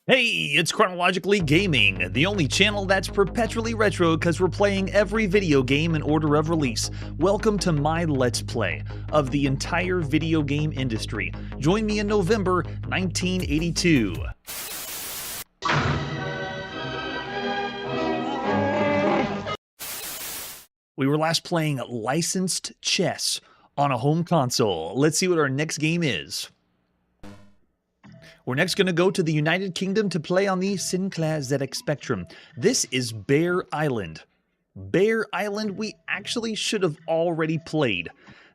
Hey, it's Chronologically Gaming, the only channel that's perpetually retro because we're playing every video game in order of release. Welcome to my Let's Play of the entire video game industry. Join me in November 1982. We were last playing licensed chess on a home console. Let's see what our next game is. We're next going to go to the United Kingdom to play on the Sinclair ZX Spectrum. This is Bear Island. Bear Island we actually should have already played.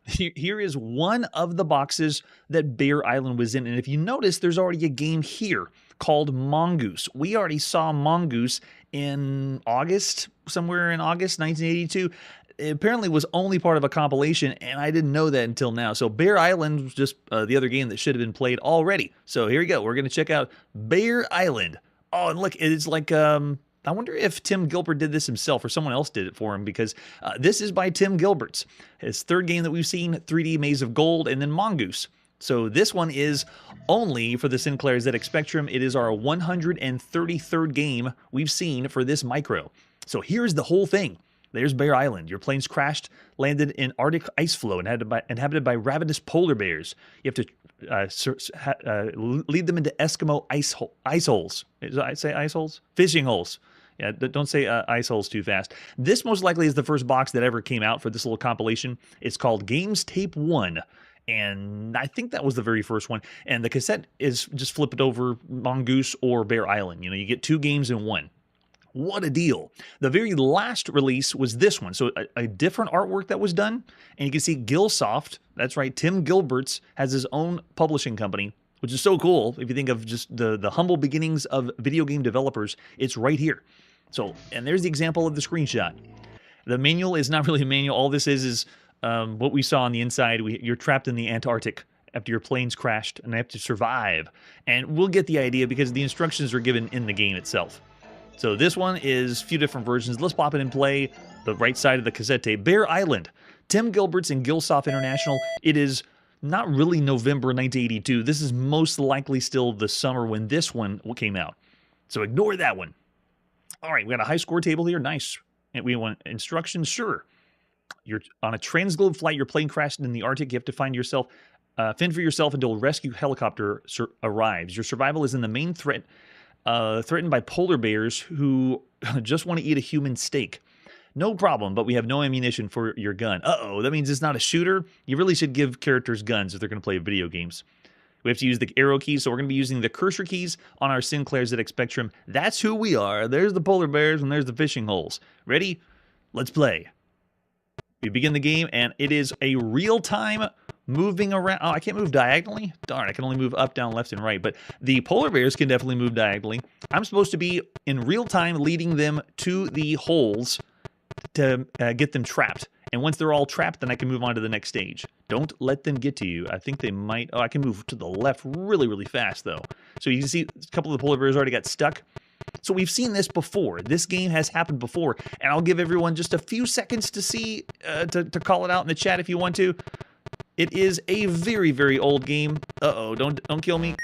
Here is one of the boxes that Bear Island was in. And if you notice, there's already a game here called Mongoose. We already saw Mongoose in August, somewhere in August 1982. It apparently was only part of a compilation, and I didn't know that until now. So Bear Island was just the other game that should have been played already. So here we go. We're going to check out Bear Island. Oh, and look, it's like, I wonder if Tim Gilbert did this himself or someone else did it for him, because this is by Tim Gilbert's. His third game that we've seen, 3D Maze of Gold, and then Mongoose. So this one is only for the Sinclair ZX Spectrum. It is our 133rd game we've seen for this micro. So here's the whole thing. There's Bear Island. Your planes crashed, landed in Arctic ice floe, inhabited by ravenous polar bears. You have to lead them into Eskimo ice holes. Did I say ice holes? Fishing holes. Yeah, don't say ice holes too fast. This most likely is the first box that ever came out for this little compilation. It's called Games Tape 1. And I think that was the very first one. And the cassette is just flip it over Mongoose or Bear Island. You know, you get two games in one. What a deal. The very last release was this one. So a different artwork that was done. And you can see Gilsoft, that's right, Tim Gilbert's has his own publishing company, which is so cool. If you think of just the humble beginnings of video game developers, it's right here. So, and there's the example of the screenshot. The manual is not really a manual. All this is what we saw on the inside. You're trapped in the Antarctic after your planes crashed and they have to survive. And we'll get the idea because the instructions are given in the game itself. So this one is a few different versions. Let's pop it in play. The right side of the cassette tape. Bear Island. Tim Gilbert's and Gilsoft International. It is not really November 1982. This is most likely still the summer when this one came out. So ignore that one. All right, we got a high score table here. Nice. And we want instructions. Sure. You're on a transglobe flight. Your plane crashed in the Arctic. You have to fend for yourself until a rescue helicopter arrives. Your survival is in the main threat. Threatened by polar bears who just want to eat a human steak. No problem, but we have no ammunition for your gun. Uh-oh, that means it's not a shooter. You really should give characters guns if they're going to play video games. We have to use the arrow keys, so we're going to be using the cursor keys on our Sinclair ZX Spectrum. That's who we are. There's the polar bears and there's the fishing holes. Ready? Let's play. We begin the game, and it is a real-time moving around. Oh, I can't move diagonally? Darn, I can only move up, down, left, and right. But the polar bears can definitely move diagonally. I'm supposed to be, in real time, leading them to the holes to get them trapped. And once they're all trapped, then I can move on to the next stage. Don't let them get to you. I think they might. Oh, I can move to the left really, really fast, though. So you can see a couple of the polar bears already got stuck. So we've seen this before. This game has happened before. And I'll give everyone just a few seconds to see, to call it out in the chat if you want to. It is a very, very old game. Uh-oh, don't kill me.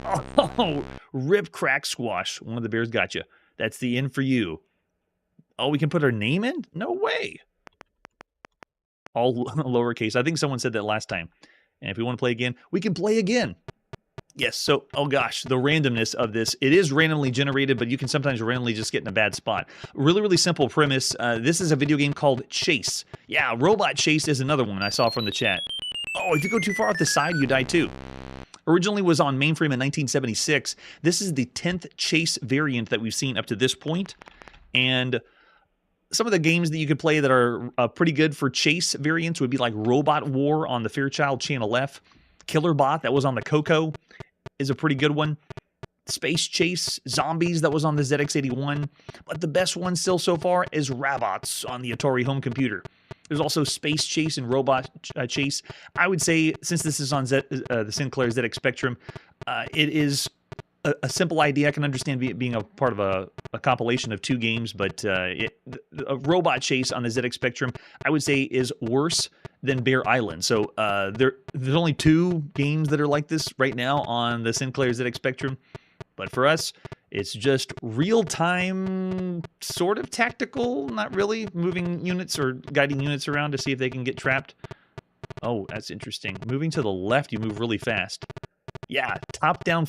Oh, rip, crack, squash. One of the bears got you. That's the end for you. Oh, we can put our name in? No way. All lowercase. I think someone said that last time. And if we want to play again, we can play again. Yes, so, oh gosh, the randomness of this. It is randomly generated, but you can sometimes randomly just get in a bad spot. Really, really simple premise. This is a video game called Chase. Yeah, Robot Chase is another one I saw from the chat. Oh, if you go too far off the side, you die too. Originally was on mainframe in 1976. This is the 10th Chase variant that we've seen up to this point. And some of the games that you could play that are pretty good for Chase variants would be like Robot War on the Fairchild Channel F. Killer Bot, that was on the Coco, is a pretty good one. Space Chase, Zombies, that was on the ZX81. But the best one still so far is Rabots on the Atari home computer. There's also Space Chase and Robot Chase. I would say, since this is on the Sinclair ZX Spectrum, it is a simple idea. I can understand being a part of a compilation of two games, but a Robot Chase on the ZX Spectrum, I would say, is worse than Bear Island. So there's only two games that are like this right now on the Sinclair ZX Spectrum. But for us, It's just real-time, sort of tactical, not really, moving units or guiding units around to see if they can get trapped. Oh, that's interesting. Moving to the left, you move really fast. Yeah, top-down.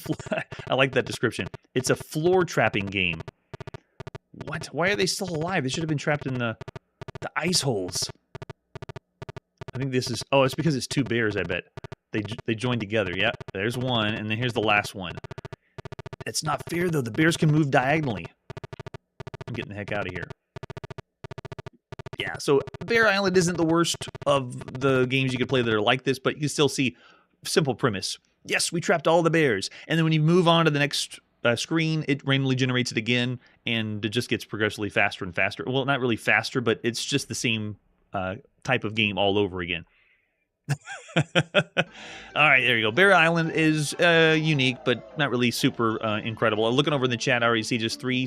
I like that description. It's a floor trapping game. What? Why are they still alive? They should have been trapped in the ice holes. I think this is... Oh, it's because it's two bears, I bet. They joined together. Yep, there's one, and then here's the last one. It's not fair, though. The bears can move diagonally. I'm getting the heck out of here. Yeah, so Bear Island isn't the worst of the games you could play that are like this, but you still see simple premise. Yes, we trapped all the bears. And then when you move on to the next screen, it randomly generates it again, and it just gets progressively faster and faster. Well, not really faster, but it's just the same type of game all over again. All right, there you go. Bear Island is unique, but not really super incredible. Looking over in the chat, I already see just 3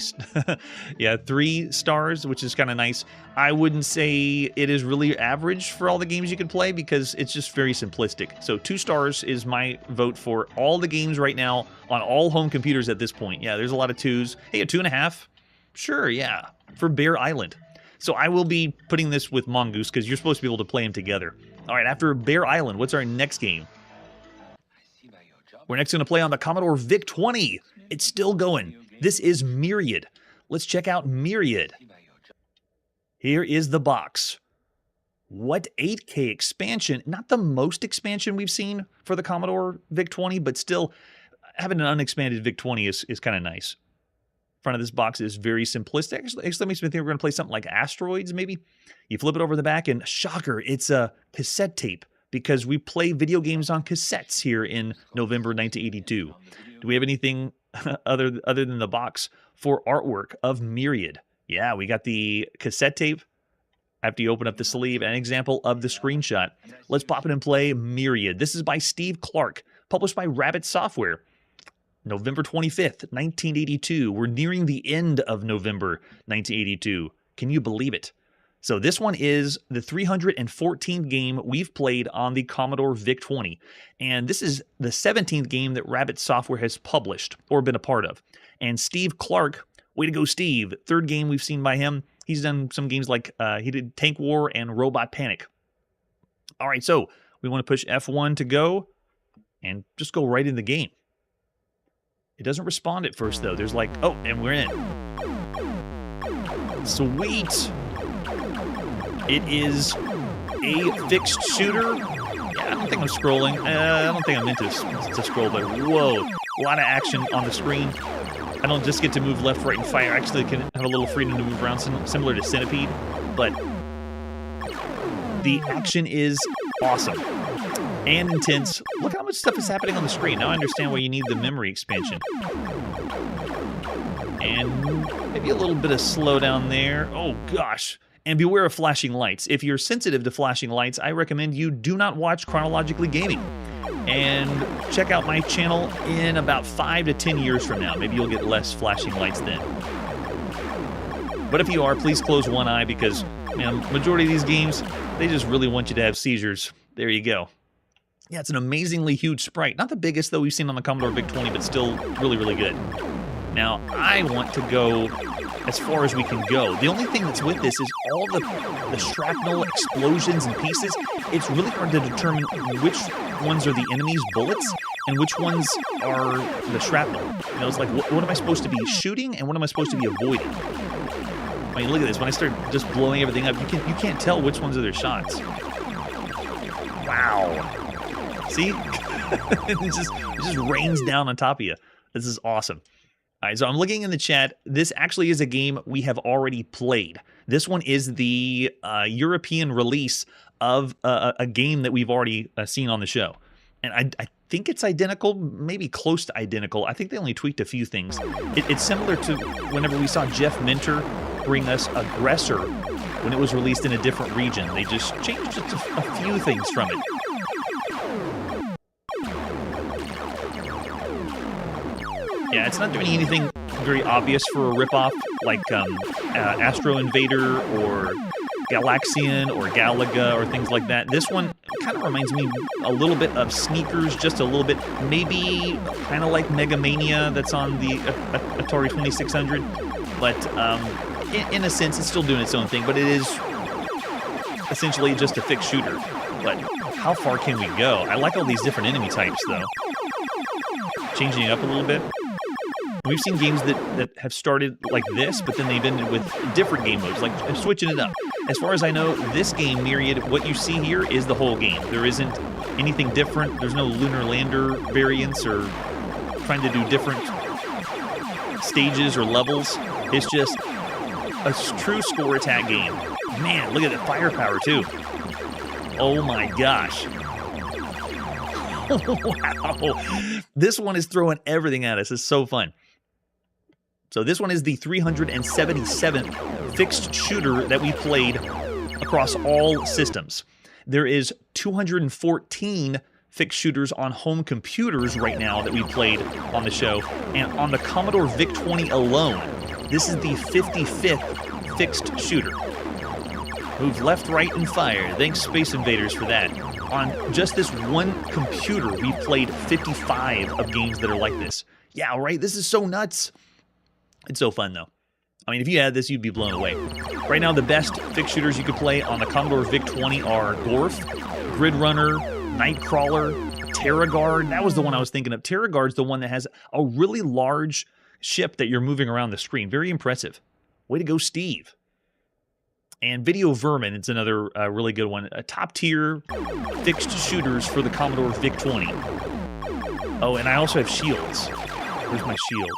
stars, which is kind of nice. I wouldn't say it is really average for all the games you can play because it's just very simplistic. So 2 stars is my vote for all the games right now on all home computers at this point. Yeah, there's a lot of 2s. Hey, a 2.5? Sure, yeah, for Bear Island. So I will be putting this with Mongoose because you're supposed to be able to play them together. All right, after Bear Island, what's our next game? We're next going to play on the Commodore VIC-20. It's still going. This is Myriad. Let's check out Myriad. Here is the box. What 8K expansion? Not the most expansion we've seen for the Commodore VIC-20, but still having an unexpanded VIC-20 is kind of nice. Front of this box is very simplistic. Actually, that makes me think we're going to play something like Asteroids, maybe. You flip it over the back, and shocker, it's a cassette tape because we play video games on cassettes here in November 1982. Do we have anything other than the box for artwork of Myriad? Yeah, we got the cassette tape. After you open up the sleeve, an example of the screenshot. Let's pop it and play Myriad. This is by Steve Clark, published by Rabbit Software. November 25th, 1982. We're nearing the end of November 1982. Can you believe it? So this one is the 314th game we've played on the Commodore VIC-20. And this is the 17th game that Rabbit Software has published or been a part of. And Steve Clark, way to go, Steve. 3rd game we've seen by him. He's done some games like he did Tank War and Robot Panic. All right, so we want to push F1 to go and just go right in the game. It doesn't respond at first, though. There's like, oh, and we're in. Sweet. It is a fixed shooter. Yeah, I don't think I'm scrolling. I don't think I'm meant to scroll, but whoa. A lot of action on the screen. I don't just get to move left, right, and fire. I actually can have a little freedom to move around, similar to Centipede. But the action is awesome. And intense. Look how much stuff is happening on the screen. Now I understand why you need the memory expansion. And maybe a little bit of slowdown there. Oh, gosh. And beware of flashing lights. If you're sensitive to flashing lights, I recommend you do not watch Chronologically Gaming. And check out my channel in about 5 to 10 years from now. Maybe you'll get less flashing lights then. But if you are, please close one eye because, man, majority of these games, they just really want you to have seizures. There you go. Yeah, it's an amazingly huge sprite. Not the biggest, though, we've seen on the Commodore VIC-20, but still really, really good. Now, I want to go as far as we can go. The only thing that's with this is all the shrapnel explosions and pieces. It's really hard to determine which ones are the enemy's bullets and which ones are the shrapnel. You know, it's like, what am I supposed to be shooting and what am I supposed to be avoiding? I mean, look at this. When I start just blowing everything up, you can't tell which ones are their shots. Wow. See? it just rains down on top of you. This is awesome. All right, so I'm looking in the chat. This actually is a game we have already played. This one is the European release of a game that we've already seen on the show. And I think it's identical, maybe close to identical. I think they only tweaked a few things. It's similar to whenever we saw Jeff Minter bring us Aggressor when it was released in a different region. They just changed just a few things from it. Yeah, it's not doing anything very obvious for a ripoff like Astro Invader or Galaxian or Galaga or things like that. This one kind of reminds me a little bit of Sneakers, just a little bit. Maybe kind of like Mega Mania that's on the Atari 2600. But in a sense, it's still doing its own thing. But it is essentially just a fixed shooter. But how far can we go? I like all these different enemy types, though. Changing it up a little bit. We've seen games that have started like this, but then they've ended with different game modes, like switching it up. As far as I know, this game, Myriad, what you see here is the whole game. There isn't anything different. There's no lunar lander variants or trying to do different stages or levels. It's just a true score attack game. Man, look at the firepower, too. Oh my gosh. Wow. This one is throwing everything at us. It's so fun. So this one is the 377th fixed shooter that we played across all systems. There is 214 fixed shooters on home computers right now that we played on the show. And on the Commodore VIC-20 alone, this is the 55th fixed shooter. Move left, right, and fire. Thanks, Space Invaders, for that. On just this one computer, we played 55 of games that are like this. Yeah, right? This is so nuts. It's so fun, though. I mean, if you had this, you'd be blown away. Right now, the best fixed shooters you could play on the Commodore VIC-20 are Gorf, Grid Runner, Nightcrawler, TerraGuard. That was the one I was thinking of. TerraGuard's the one that has a really large ship that you're moving around the screen. Very impressive. Way to go, Steve. And Video Vermin, it's another really good one. Top-tier fixed shooters for the Commodore VIC-20. Oh, and I also have shields. Where's my shield?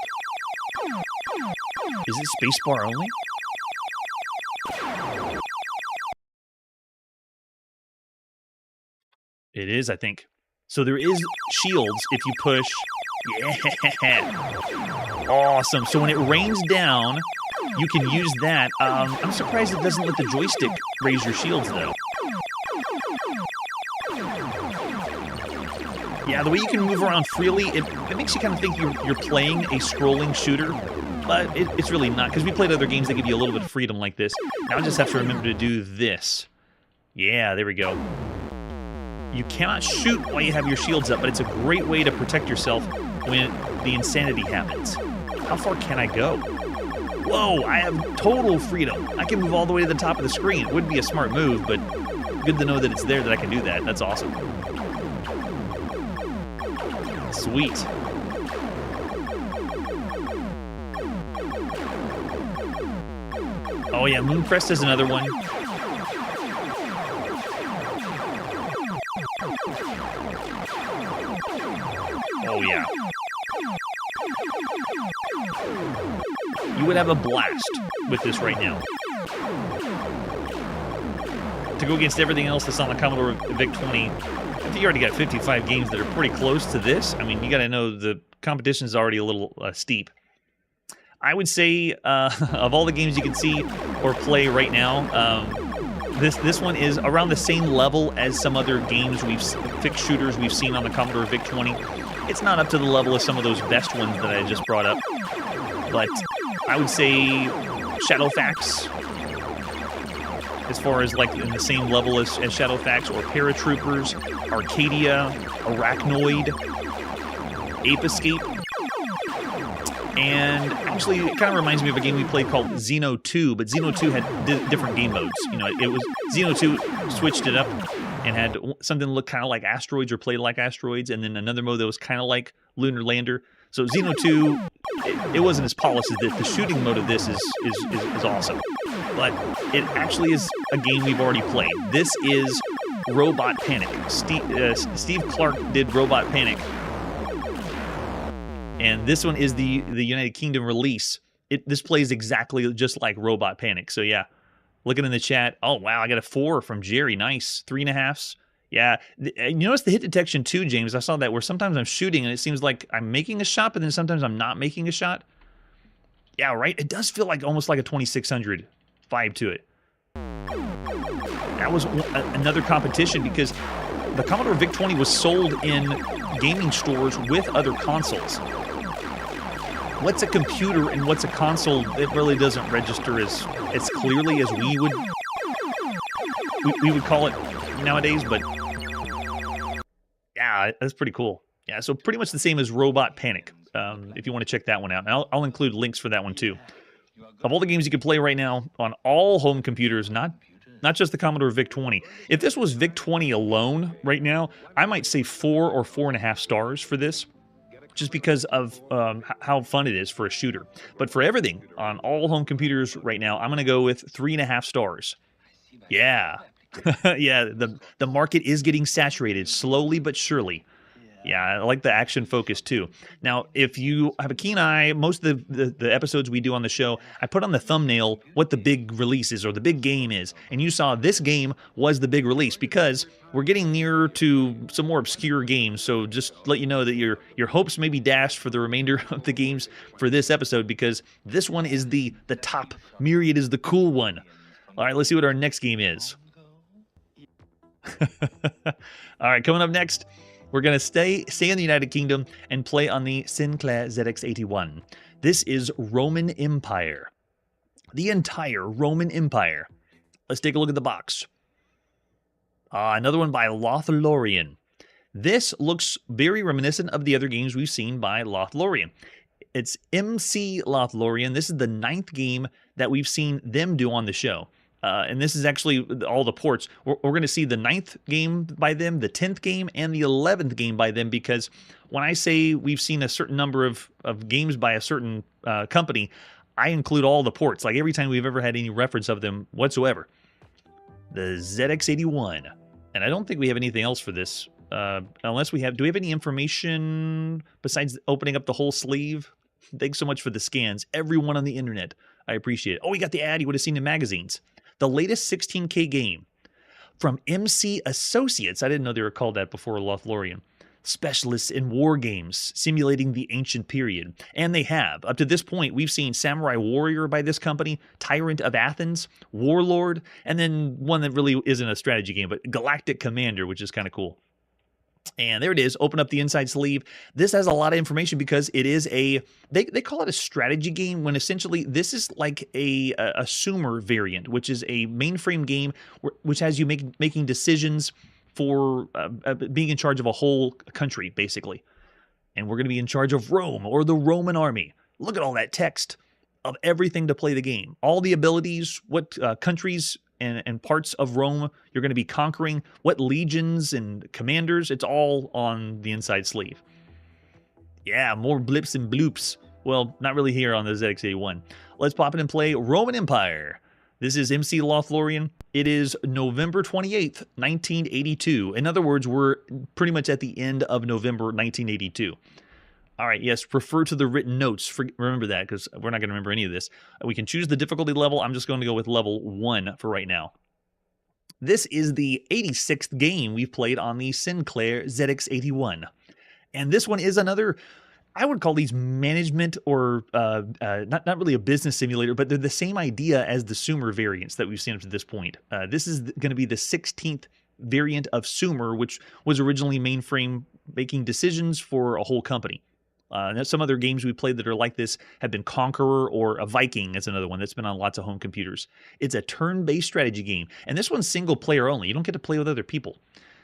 Is it spacebar only? It is, I think. So there is shields if you push. Yeah! Awesome. So when it rains down, you can use that. I'm surprised it doesn't let the joystick raise your shields, though. Yeah, the way you can move around freely, it makes you kind of think you're playing a scrolling shooter, but it's really not, because we played other games that give you a little bit of freedom like this. Now I just have to remember to do this. Yeah, there we go. You cannot shoot while you have your shields up, but it's a great way to protect yourself when the insanity happens. How far can I go? Whoa, I have total freedom. I can move all the way to the top of the screen. It wouldn't be a smart move, but good to know that it's there, that I can do that. That's awesome. Sweet. Oh yeah, Mooncrest is another one. Oh yeah. You would have a blast with this right now. To go against everything else that's on the Commodore VIC-20, I think you already got 55 games that are pretty close to this. I mean, you got to know the competition is already a little steep. I would say of all the games you can see or play right now, this one is around the same level as some other games fixed shooters we've seen on the Commodore VIC-20. It's not up to the level of some of those best ones that I just brought up, but I would say Shadowfax, as far as like in the same level as Shadowfax, or Paratroopers, Arcadia, Arachnoid, Ape Escape. And actually, it kind of reminds me of a game we played called Xeno 2, but Xeno 2 had different game modes. You know, it was Xeno 2 switched it up and had something that looked kind of like asteroids or played like asteroids, and then another mode that was kind of like Lunar Lander. So Xeno 2, it wasn't as polished as this. The shooting mode of this is awesome, but it actually is a game we've already played. This is Robot Panic. Steve Clark did Robot Panic. And this one is the United Kingdom release. This plays exactly just like Robot Panic. So yeah, looking in the chat. Oh wow, I got a 4 from Jerry. Nice, 3.5s. Yeah, you notice the hit detection too, James. I saw that where sometimes I'm shooting and it seems like I'm making a shot, but then sometimes I'm not making a shot. Yeah, right. It does feel like almost like a 2600 vibe to it. That was another competition because the Commodore VIC-20 was sold in gaming stores with other consoles. What's a computer and what's a console, it really doesn't register as clearly as we would call it nowadays, but Yeah, that's pretty cool. Yeah, so pretty much the same as Robot Panic, if you want to check that one out. And I'll include links for that one too. Of all the games you can play right now on all home computers, not just the Commodore VIC-20. If this was VIC-20 alone right now, I might say 4 or 4.5 stars for this, just because of how fun it is for a shooter. But for everything on all home computers right now, I'm going to go with 3.5 stars. Yeah. Yeah, the market is getting saturated slowly but surely. Yeah, I like the action focus too. Now, if you have a keen eye, most of the episodes we do on the show, I put on the thumbnail what the big release is or the big game is. And you saw this game was the big release because we're getting nearer to some more obscure games. So just let you know that your hopes may be dashed for the remainder of the games for this episode because this one is the top. Myriad is the cool one. All right, let's see what our next game is. All right, coming up next, we're going to stay in the United Kingdom and play on the Sinclair ZX81. This is Roman Empire. The entire Roman Empire. Let's take a look at the box. Another one by Lothlorien. This looks very reminiscent of the other games we've seen by Lothlorien. It's MC Lothlorien. This is the 9th game that we've seen them do on the show. And this is actually all the ports. We're going to see the 9th game by them, the 10th game, and the 11th game by them, because when I say we've seen a certain number of games by a certain company, I include all the ports, like every time we've ever had any reference of them whatsoever. The ZX81. And I don't think we have anything else for this, unless we have... Do we have any information besides opening up the whole sleeve? Thanks so much for the scans. Everyone on the internet. I appreciate it. Oh, we got the ad you would have seen in magazines. The latest 16K game from MC Associates. I didn't know they were called that before Lothlorien. Specialists in war games, simulating the ancient period. And they have. Up to this point, we've seen Samurai Warrior by this company, Tyrant of Athens, Warlord, and then one that really isn't a strategy game, but Galactic Commander, which is kind of cool. And there it is. Open up the inside sleeve. This has a lot of information because it is they call it a strategy game when essentially this is like a Sumer variant, which is a mainframe game which has you making decisions for being in charge of a whole country, basically. And we're going to be in charge of Rome or the Roman army. Look at all that text of everything to play the game. All the abilities, what countries and parts of Rome you're going to be conquering, what legions and commanders, it's all on the inside sleeve. Yeah, more blips and bloops. Well, not really here on the ZX81. Let's pop in and play Roman Empire. This is MC Lothlorien. It is November 28th, 1982. In other words, we're pretty much at the end of November 1982. All right, yes, refer to the written notes. Remember that, because we're not going to remember any of this. We can choose the difficulty level. I'm just going to go with level 1 for right now. This is the 86th game we've played on the Sinclair ZX81. And this one is another, I would call these management or not really a business simulator, but they're the same idea as the Sumer variants that we've seen up to this point. This is going to be the 16th variant of Sumer, which was originally mainframe making decisions for a whole company. Some other games we played that are like this have been Conqueror or a Viking. That's another one that's been on lots of home computers. It's a turn-based strategy game, and this one's single player only. You don't get to play with other people.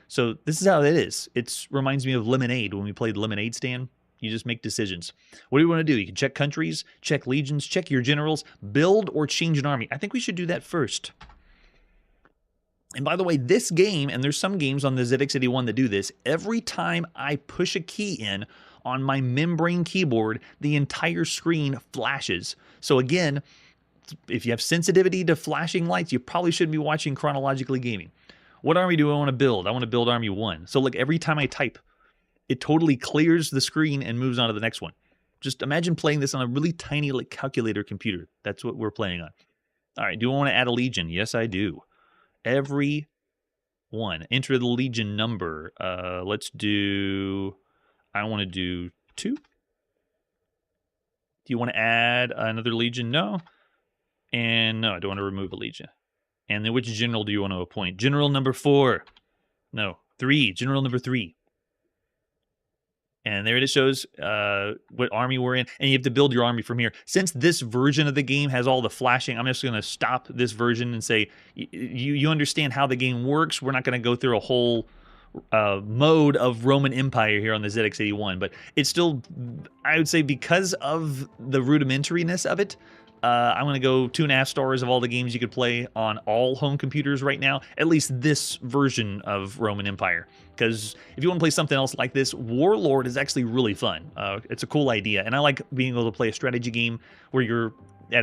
So this is how it is. It reminds me of Lemonade when we played Lemonade Stand. You just make decisions. What do you want to do? You can check countries, check legions, check your generals, build or change an army. I think we should do that first. And by the way, this game, and there's some games on the ZX81 that do this, every time I push a key in on my membrane keyboard, the entire screen flashes. So again, if you have sensitivity to flashing lights, you probably shouldn't be watching Chronologically Gaming. What army do I want to build? I want to build Army 1. So like every time I type, it totally clears the screen and moves on to the next one. Just imagine playing this on a really tiny like calculator computer. That's what we're playing on. All right, do I want to add a legion? Yes, I do. Every one. Enter the legion number. Let's do... I want to do 2. Do you want to add another legion? No. And no, I don't want to remove a legion. And then which general do you want to appoint? General number 4. No, 3. General number 3. And there it shows what army we're in. And you have to build your army from here. Since this version of the game has all the flashing, I'm just going to stop this version and say, you understand how the game works. We're not going to go through a whole mode of Roman Empire here on the ZX81, but it's still, I would say, because of the rudimentariness of it, I'm going to go 2.5 stars of all the games you could play on all home computers right now, at least this version of Roman Empire. Because if you want to play something else like this, Warlord is actually really fun. It's a cool idea, and I like being able to play a strategy game where you're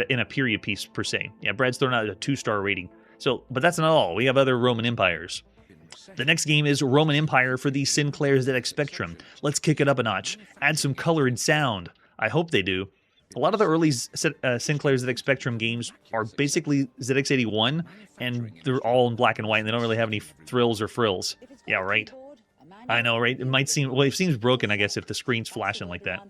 in a period piece, per se. Yeah, Brad's throwing out a 2-star rating. So, but that's not all. We have other Roman Empires. The next game is Roman Empire for the Sinclair's ZX Spectrum. Let's kick it up a notch. Add some color and sound. I hope they do. A lot of the early Sinclair's ZX Spectrum games are basically ZX81, and they're all in black and white, and they don't really have any thrills or frills. Yeah, right. I know, right? It might seem, well, it seems broken, I guess, if the screen's flashing like that.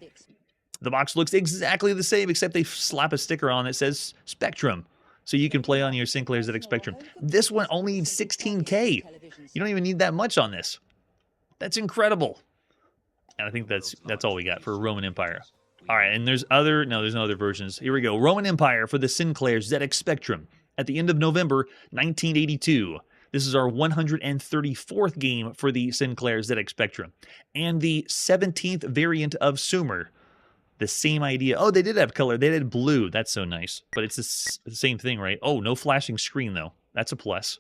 The box looks exactly the same, except they slap a sticker on that says Spectrum, so you can play on your Sinclair's ZX Spectrum. This one only needs 16K. You don't even need that much on this. That's incredible. And I think that's all we got for Roman Empire. All right, and there's no other versions. Here we go. Roman Empire for the Sinclair's ZX Spectrum at the end of November 1982. This is our 134th game for the Sinclair's ZX Spectrum, and the 17th variant of Sumer. The same idea. Oh, they did have color. They did blue. That's so nice. But it's the same thing, right? Oh, no flashing screen, though. That's a plus.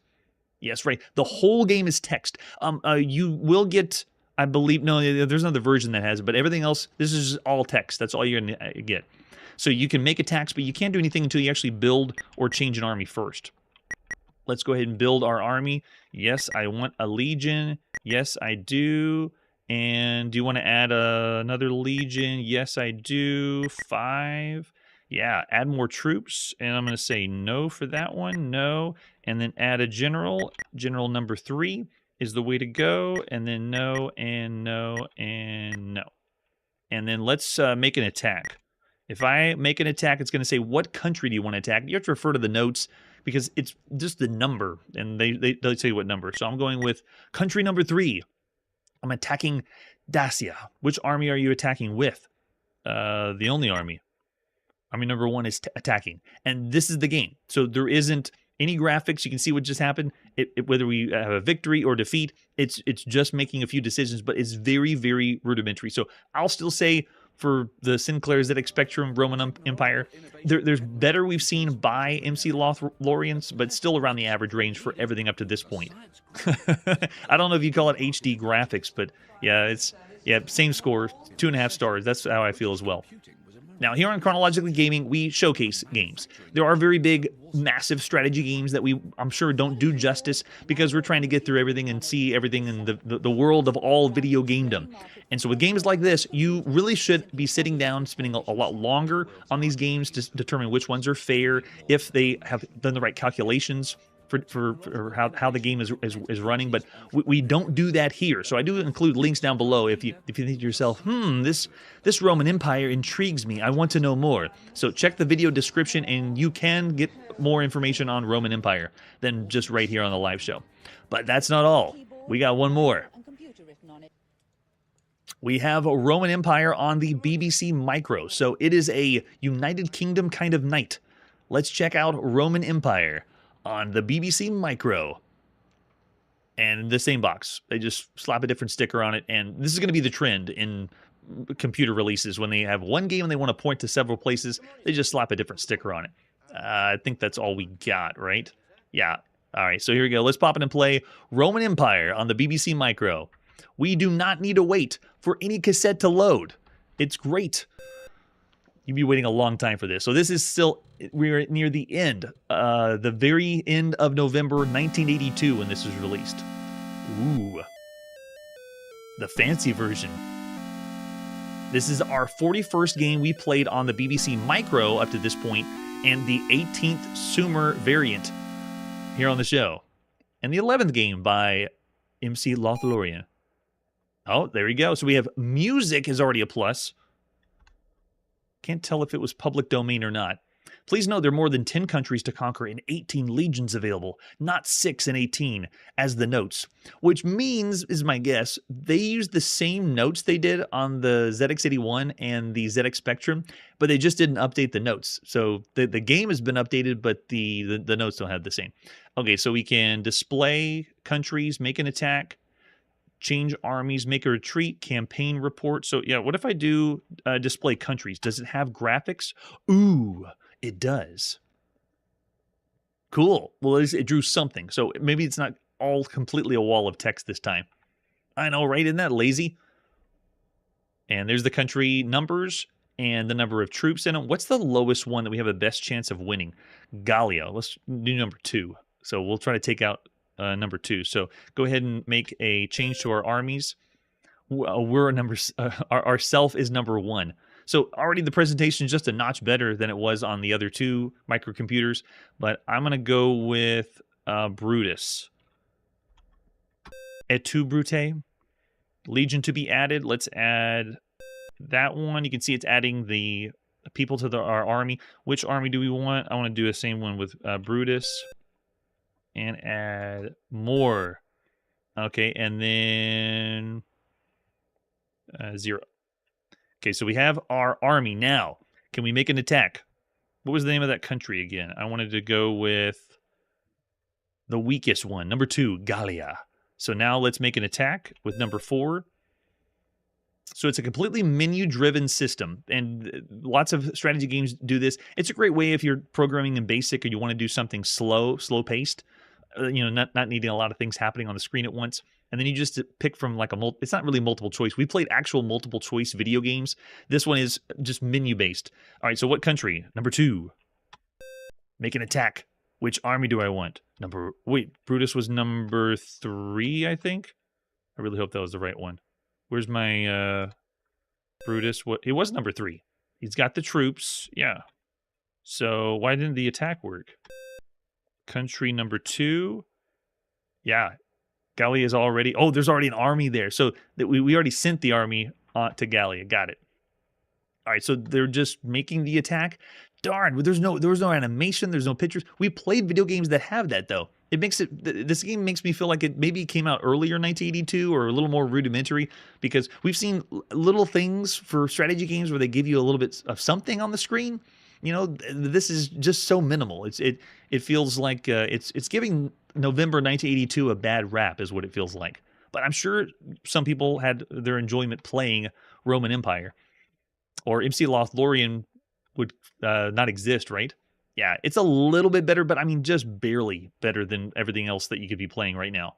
Yes, right. The whole game is text. You will get, I believe, no, there's another version that has it, but everything else, this is all text. That's all you're going to get. So you can make attacks, but you can't do anything until you actually build or change an army first. Let's go ahead and build our army. Yes, I want a legion. Yes, I do. And do you want to add another legion? Yes, I do. 5. Yeah, add more troops. And I'm going to say no for that one. No. And then add a general. General number 3 is the way to go. And then no, and no, and no. And then let's make an attack. If I make an attack, it's going to say, what country do you want to attack? You have to refer to the notes because it's just the number. And they'll tell you what number. So I'm going with country number 3. I'm attacking Dacia. Which army are you attacking with? The only army. Army number 1 is attacking. And this is the game. So there isn't any graphics. You can see what just happened. Whether we have a victory or defeat, it's just making a few decisions, but it's very, very rudimentary. So I'll still say for the Sinclair's ZX Spectrum Roman Empire, there's better we've seen by MC Lothlorians, but still around the average range for everything up to this point. I don't know if you call it HD graphics, but yeah, same score, 2.5 stars. That's how I feel as well. Now, here on Chronologically Gaming, we showcase games. There are very big, massive strategy games that I'm sure, don't do justice because we're trying to get through everything and see everything in the world of all video gamedom. And so with games like this, you really should be sitting down, spending a lot longer on these games to determine which ones are fair, if they have done the right calculations for how the game is running, but we don't do that here. So I do include links down below if you think to yourself, this Roman Empire intrigues me. I want to know more. So check the video description and you can get more information on Roman Empire than just right here on the live show. But that's not all. We got one more. We have a Roman Empire on the BBC Micro. So it is a United Kingdom kind of night. Let's check out Roman Empire on the BBC Micro. And the same box. They just slap a different sticker on it. And this is going to be the trend in computer releases. When they have one game and they want to point to several places, they just slap a different sticker on it. I think that's all we got, right? Yeah. All right, so here we go. Let's pop in and play Roman Empire on the BBC Micro. We do not need to wait for any cassette to load. It's great. You'd be waiting a long time for this. So this is still, we're near the end, the very end of November 1982 when this was released. Ooh. The fancy version. This is our 41st game we played on the BBC Micro up to this point, and the 18th Sumer variant here on the show. And the 11th game by MC Lothlorian. Oh, there we go. So we have music is already a plus. Can't tell if it was public domain or not. Please note there are more than 10 countries to conquer and 18 legions available, not 6 and 18, as the notes. Which means, is my guess, they used the same notes they did on the ZX81 and the ZX Spectrum, but they just didn't update the notes. So the game has been updated, but the notes don't have the same. Okay, so we can display countries, make an attack, change armies, make a retreat, campaign report. So yeah, what if I do display countries? Does it have graphics? Ooh, it does. Cool. Well, it drew something. So maybe it's not all completely a wall of text this time. I know, right? Isn't that lazy? And there's the country numbers and the number of troops in them. What's the lowest one that we have the best chance of winning? Gallia. Let's do number 2. So we'll try to take out number 2. So go ahead and make a change to our armies. We're a number. Our self is number 1. So already the presentation is just a notch better than it was on the other 2 microcomputers. But I'm going to go with Brutus. Et tu, Brute? Legion to be added. Let's add that one. You can see it's adding the people to our army. Which army do we want? I want to do the same one with Brutus. And add more. Okay, and then 0. Okay, so we have our army now. Can we make an attack? What was the name of that country again? I wanted to go with the weakest one, number 2, Gallia. So now let's make an attack with number 4. So it's a completely menu-driven system, and lots of strategy games do this. It's a great way if you're programming in BASIC or you want to do something slow-paced, not needing a lot of things happening on the screen at once. And then you just pick from like it's not really multiple choice. We played actual multiple choice video games. This one is just menu-based. All right, so what country? Number 2. Make an attack. Which army do I want? Brutus was number 3, I think. I really hope that was the right one. Where's my Brutus? It was number 3. He's got the troops. Yeah. So why didn't the attack work? Country number 2. Yeah. Gallia is already... Oh, there's already an army there. So we already sent the army to Gallia. Got it. All right, so they're just making the attack. Darn, there was no animation, there's no pictures. We played video games that have that though. This game makes me feel like it maybe came out earlier in 1982 or a little more rudimentary, because we've seen little things for strategy games where they give you a little bit of something on the screen. This is just so minimal. It feels like it's giving November 1982 a bad rap is what it feels like. But I'm sure some people had their enjoyment playing Roman Empire. Or MC Lothlorien would not exist, right? Yeah, it's a little bit better, but I mean just barely better than everything else that you could be playing right now.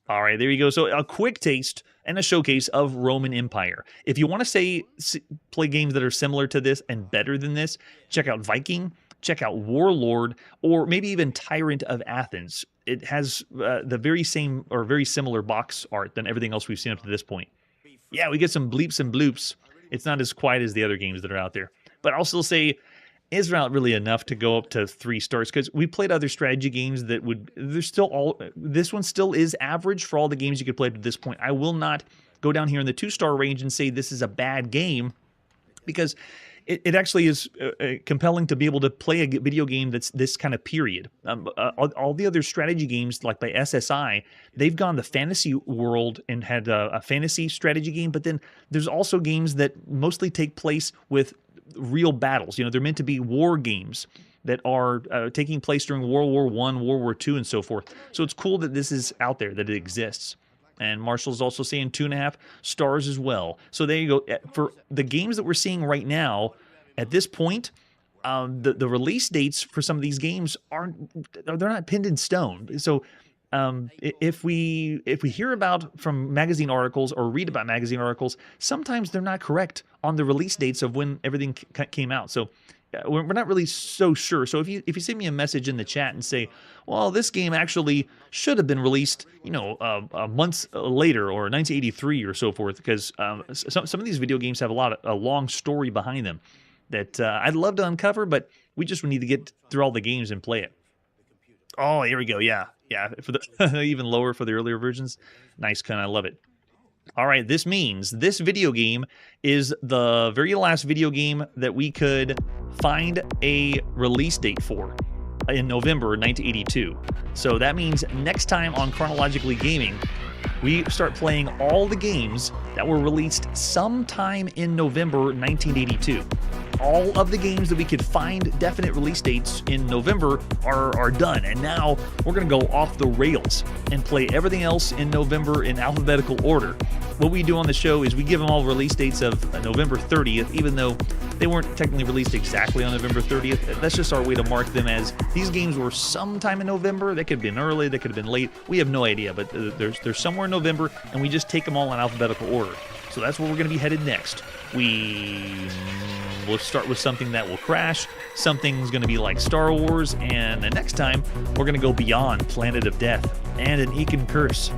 All right, there you go. So a quick taste and a showcase of Roman Empire. If you want to play games that are similar to this and better than this, check out Viking, check out Warlord, or maybe even Tyrant of Athens. It has the very same or very similar box art than everything else we've seen up to this point. Yeah, we get some bleeps and bloops. It's not as quiet as the other games that are out there. But I'll still say, is not really enough to go up to 3 stars, because we played other strategy games that this one still is average for all the games you could play to this point. I will not go down here in the 2-star range and say this is a bad game, because it actually is compelling to be able to play a video game that's this kind of period. All the other strategy games, like by SSI, they've gone the fantasy world and had a fantasy strategy game, but then there's also games that mostly take place with real battles. They're meant to be war games that are taking place during World War I, World War II, and so forth. So it's cool that this is out there, that it exists. And Marshall's also saying 2.5 stars as well. So there you go. For the games that we're seeing right now, at this point, the release dates for some of these games they're not pinned in stone. So if we hear about from magazine articles or read about magazine articles, sometimes they're not correct on the release dates of when everything came out. So we're not really so sure. So if you send me a message in the chat and say, well, this game actually should have been released, months later, or 1983 or so forth, because some of these video games have a long story behind them that I'd love to uncover, but we just need to get through all the games and play it. Oh, here we go. Yeah. For the even lower for the earlier versions. Nice, kind of love it. All right, this means this video game is the very last video game that we could find a release date for in November 1982. So that means next time on Chronologically Gaming, we start playing all the games that were released sometime in November 1982. all of the games that we could find definite release dates in November are done. And now we're going to go off the rails and play everything else in November in alphabetical order. What we do on the show is we give them all release dates of November 30th, even though they weren't technically released exactly on November 30th. That's just our way to mark them as these games were sometime in November. They could have been early, they could have been late. We have no idea, but they're somewhere in November, and we just take them all in alphabetical order. So that's where we're going to be headed next. We'll start with something that will crash. Something's going to be like Star Wars, and the next time we're going to go beyond Planet of Death and an Ekin Curse.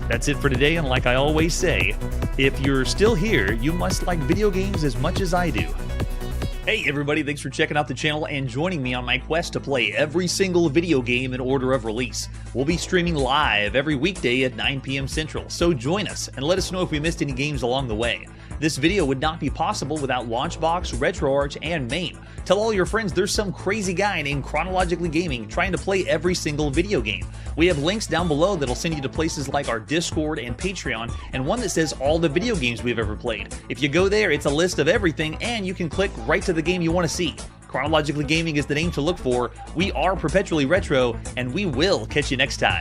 That's it for today, and like I always say, if you're still here, you must like video games as much as I do. Hey everybody, thanks for checking out the channel and joining me on my quest to play every single video game in order of release. We'll be streaming live every weekday at 9 p.m. Central, so join us and let us know if we missed any games along the way. This video would not be possible without Launchbox, RetroArch, and MAME. Tell all your friends there's some crazy guy named Chronologically Gaming trying to play every single video game. We have links down below that'll send you to places like our Discord and Patreon, and one that says all the video games we've ever played. If you go there, it's a list of everything, and you can click right to the game you want to see. Chronologically Gaming is the name to look for. We are perpetually retro, and we will catch you next time.